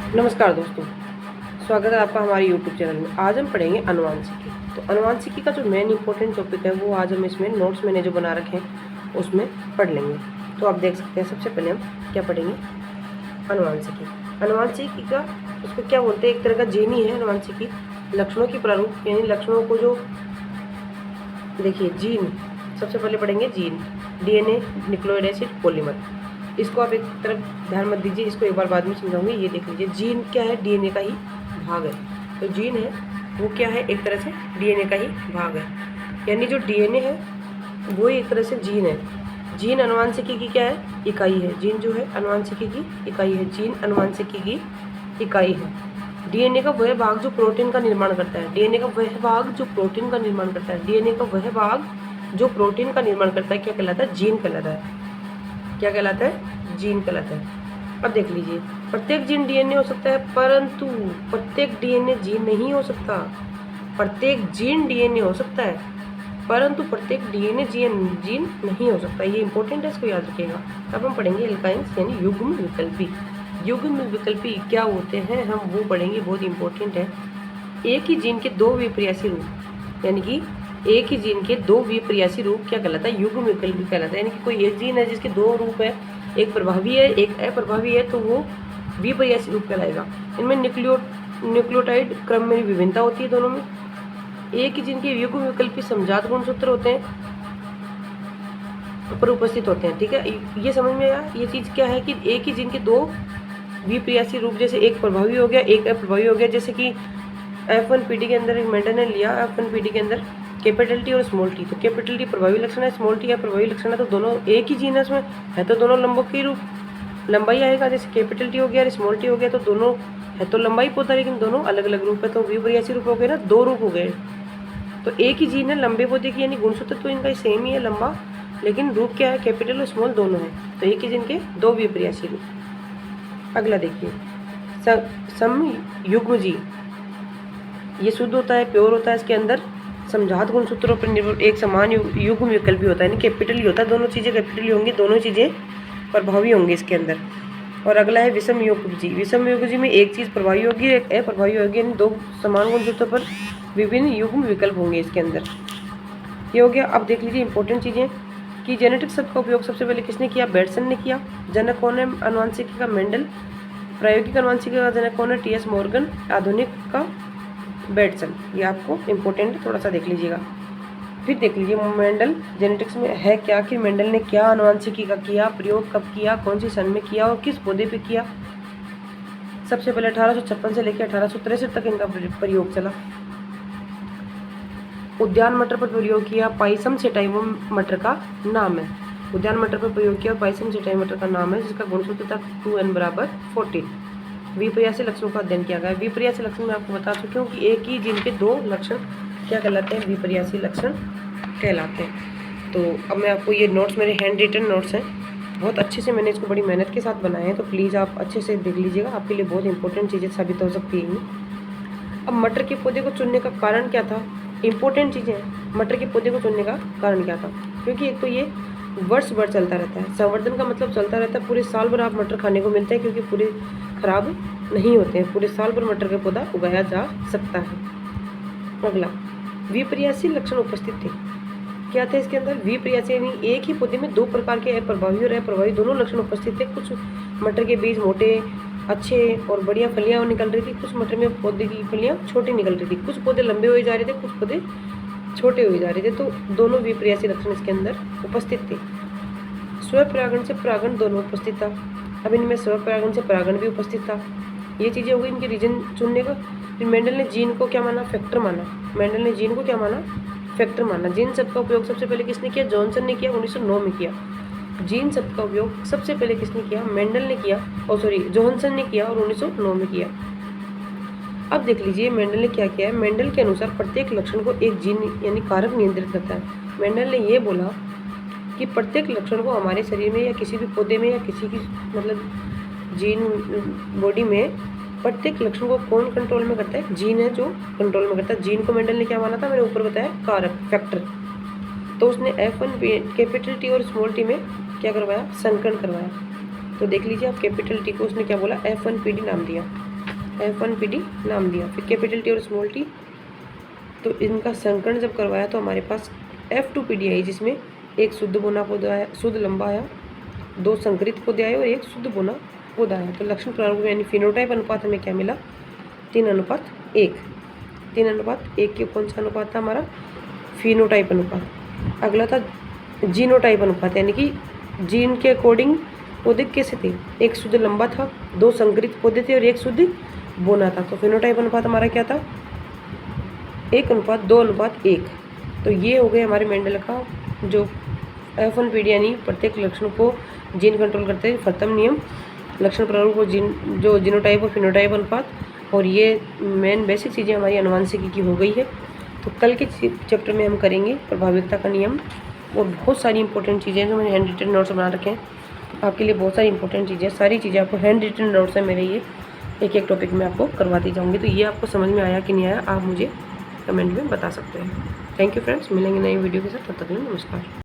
नमस्कार दोस्तों, स्वागत है आपका हमारे YouTube चैनल में। आज हम पढ़ेंगे अनुवांशिकी। तो अनुवांशिकी का जो मेन इंपॉर्टेंट टॉपिक है वो आज हम इसमें नोट्स मैंने जो बना रखे हैं उसमें पढ़ लेंगे। तो आप देख सकते हैं, सबसे पहले हम क्या पढ़ेंगे, अनुवांशिकी। अनुवांशिकी का उसको क्या बोलते हैं, एक तरह का जीन ही है अनुवांशिकी। लक्षणों की प्रारूप यानी लक्षणों को जो देखिए जीन, सबसे पहले पढ़ेंगे gene, DNA, nucleotide acid, polymer. इसको आप एक तरफ ध्यान मत दीजिए, इसको एक बार बाद में समझाऊंगी। ये देख लीजिए, जीन क्या है, DNA का ही भाग है। तो जीन है वो क्या है, एक तरह से DNA का ही भाग है, यानी जो DNA है वो एक तरह से जीन है। जीन अनुवांशिकी की क्या है, इकाई है। जीन जो है अनुवांशिकी की इकाई है। जीन अनुवांशिकी की इकाई है। DNA का वह भाग जो प्रोटीन का निर्माण करता है। DNA का वह भाग जो प्रोटीन का निर्माण करता है। DNA का वह भाग जो प्रोटीन का निर्माण करता है क्या कहलाता है, जीन कहलाता है। क्या कहलाता है, जीन कहलाता है। अब देख लीजिए, प्रत्येक जीन DNA हो सकता है, परंतु प्रत्येक DNA जीन नहीं हो सकता। प्रत्येक जीन DNA हो सकता है, परंतु प्रत्येक DNA जीन नहीं हो सकता। ये इंपॉर्टेंट है, इसको याद रखिएगा। अब हम पढ़ेंगे एल्काइंस यानी युग्म विकल्पी। युग्म विकल्पी क्या होते हैं हम वो पढ़ेंगे, बहुत इंपॉर्टेंट है। एक ही जीन के दो विपर्यासी रूप, यानी कि एक ही जीन के दो विपर्यासी रूप क्या कहलाता है, युग्म विकल्पी कहलाता है। यानी कि कोई एक जीन है जिसके दो रूप है, एक प्रभावी है एक अप्रभावी है, तो वो विपर्यासी रूप कहलाएगा। इनमें न्यूक्लियोटाइड क्रम में विभिन्नता होती है दोनों में। एक ही जीन के युग्म विकल्पी समजात गुणसूत्र होते हैं पर उपस्थित होते हैं। ठीक है, ये समझ में आया। ये चीज़ क्या है कि एक ही जीन के दो विपर्यासी रूप, जैसे एक प्रभावी हो गया एक अप्रभावी हो गया। जैसे कि F1PD के अंदर एक मेंडल ने लिया, F1PD के अंदर कैपिटल टी और स्मॉल टी। तो कैपिटल टी प्रभावी लक्षण है, स्मॉल टी अप्रभावी लक्षण है। तो दोनों एक ही जीन है, उसमें है तो दोनों लंबों की रूप लंबाई आएगा। जैसे कैपिटल टी हो गया और स्मॉल टी हो गया, तो दोनों है तो लंबाई पौधा, लेकिन दोनों अलग अलग रूप है। तो विपर्यासी रूप हो गए ना, दो रूप हो गए। तो एक ही जीन है लंबे पौधे की, यानी गुणसूत्र तो इनका सेम ही है लंबा, लेकिन रूप क्या है, कैपिटल और स्मॉल दोनों है। तो एक ही जीन के दो विपर्यासी रूप। अगला देखिए, समयुग्म जीन, ये शुद्ध होता है, प्योर होता है। इसके अंदर समजात गुणसूत्रों पर निर्भर एक समान युग्म विकल्प भी होता है, यानी कैपिटल ही होता है। दोनों चीज़ें कैपिटल ही होंगी, दोनों चीज़ें प्रभावी होंगी इसके अंदर। और अगला है विषम युग्म जी। विषम युग्म जी में एक चीज़ प्रभावी होगी एक अप्रभावी होगी, यानी दो समान गुणसूत्रों पर विभिन्न युग्म विकल्प होंगे इसके अंदर। ये हो गया। अब देख लीजिए इंपॉर्टेंट चीज़ें कि जेनेटिक शब्द का उपयोग सबसे पहले किसने किया, बेटसन ने किया। जनक कौन है अनुवांशिकी का, मेंडल। प्रायोगिक अनुवांशिकी का जनक कौन है, TS मॉर्गन। आधुनिक का बेटसन। ये आपको इम्पोर्टेंट थोड़ा सा देख लीजिएगा। फिर देख लीजिए मेंडल जेनेटिक्स में है क्या, कि मेंडल ने क्या अनुवांशिकी का किया, प्रयोग कब किया, कौन सी सन में किया और किस पौधे पे किया। सबसे पहले 1856 से लेकर 1863 तक इनका प्रयोग चला। उद्यान मटर पर प्रयोग किया, पाइसम सेटाइवम मटर का नाम है। उद्यान मटर पर प्रयोग किया, पाइसम सेटाइवम मटर का नाम है, जिसका गुणसूत्र था 2n = 14। विपर्यासी लक्षणों का अध्ययन किया गया। विपर्यासी लक्षण मैं आपको बता चुकी हूँ कि एक ही जीन के दो लक्षण क्या कहलाते हैं, विपर्यासी लक्षण कहलाते हैं। तो अब मैं आपको ये नोट्स, मेरे हैंड रिटन नोट्स हैं, बहुत अच्छे से मैंने इसको बड़ी मेहनत के साथ बनाए हैं। तो प्लीज़ आप अच्छे से देख लीजिएगा, आपके लिए बहुत इंपॉर्टेंट चीज़ें साबित हो सकती हैं। अब मटर के पौधे को चुनने का कारण क्या था, इंपॉर्टेंट चीज़ें हैं। मटर के पौधे को चुनने का कारण क्या था, क्योंकि एक तो ये वर्ष भर चलता रहता है। संवर्धन का मतलब चलता रहता है, पूरे साल भर आप मटर खाने को मिलते हैं, क्योंकि पूरे खराब नहीं होते हैं। पूरे साल भर मटर का पौधा उगाया जा सकता है। अगला, विपर्यासी लक्षण उपस्थित थे। क्या थे इसके अंदर, विपर्यासी यानी एक ही पौधे में दो प्रकार के अप्रभावी और अप्रभावी दोनों लक्षण उपस्थित थे। कुछ मटर के बीज मोटे अच्छे और बढ़िया फलियाँ निकल रही थी, कुछ मटर में पौधे की फलियाँ छोटी निकल रही थी, कुछ पौधे लंबे हुए जा रहे थे, कुछ पौधे छोटे हुए जा रहे थे। तो दोनों विपर्यासी लक्षण इसके अंदर उपस्थित थे। स्वपरागण से परागण दोनों उपस्थित था। अब इनमें स्वपरागण से परागण भी उपस्थित था। ये चीज़ें हो गई इनके रीजन चुनने का। फिर मेंडल ने जीन को क्या माना, फैक्टर माना। मेंडल ने जीन को क्या माना, फैक्टर माना। जीन शब्द का उपयोग सबसे पहले किसने किया, जॉनसन ने किया, 1909 में किया। जीन शब्द का उपयोग सबसे पहले किसने किया, मेंडल ने किया, जोहानसन ने किया और 1909 में किया। अब देख लीजिए मेंडल ने क्या किया है। मेंडल के अनुसार प्रत्येक लक्षण को एक जीन यानी कारक नियंत्रित करता है। मेंडल ने ये बोला कि प्रत्येक लक्षण को हमारे शरीर में या किसी भी पौधे में या किसी की मतलब जीन बॉडी में प्रत्येक लक्षण को कौन कंट्रोल में करता है, जीन है जो कंट्रोल में करता है। जीन को मेंडल ने क्या माना था, मैंने ऊपर बताया, कारक, फैक्टर। तो उसने F1 कैपिटल टी और स्मॉल टी में क्या करवाया, संकरण करवाया। तो देख लीजिए आप, कैपिटल टी को उसने क्या बोला, F1PD नाम दिया। F1PD नाम दिया, फिर कैपिटल टी और स्मॉल टी, तो इनका संकरण जब करवाया तो हमारे पास F2PD आई, जिसमें एक शुद्ध बोना पौधा आया, शुद्ध लंबा आया, 2 संकरित पौधे आए और एक शुद्ध बोना पौधा आया। तो लक्षण प्रारूप यानी फिनोटाइप अनुपात हमें क्या मिला? 3:1। 3:1 के कौन सा अनुपात था हमारा? फिनोटाइप अनुपात। अगला था जीनोटाइप अनुपात, यानी कि जीन के अकॉर्डिंग पौधे कैसे थे? एक शुद्ध लंबा था, 2 संकरित पौधे थे और एक शुद्ध बोना था। तो फिनोटाइप अनुपात हमारा क्या था? 1:2:1। तो ये हो गए हमारे मेंडल का जो F1PD यानी प्रत्येक लक्षण को जीन कंट्रोल करते हैं प्रथम नियम, लक्षण प्रारूप और जीन जो जीनोटाइप और फिनोटाइप अनुपात, और ये मेन बेसिक चीज़ें हमारी अनुवांशिकी की हो गई है। तो कल के चैप्टर में हम करेंगे प्रभाविकता का नियम और बहुत सारी इंपॉर्टेंट चीज़ें जो मैंने हैंड रिटन नोट्स बना रखे हैं आपके लिए। बहुत सारी इंपॉर्टेंट चीज़ें, सारी चीज़ें आपको हैंड रिटन नोट्स है मेरे, ये एक एक टॉपिक में आपको करवाती जाऊँगी। तो ये आपको समझ में आया कि नहीं आया, आप मुझे कमेंट में बता सकते हैं। थैंक यू फ्रेंड्स, मिलेंगे नई वीडियो के साथ, तब तक के लिए नमस्कार।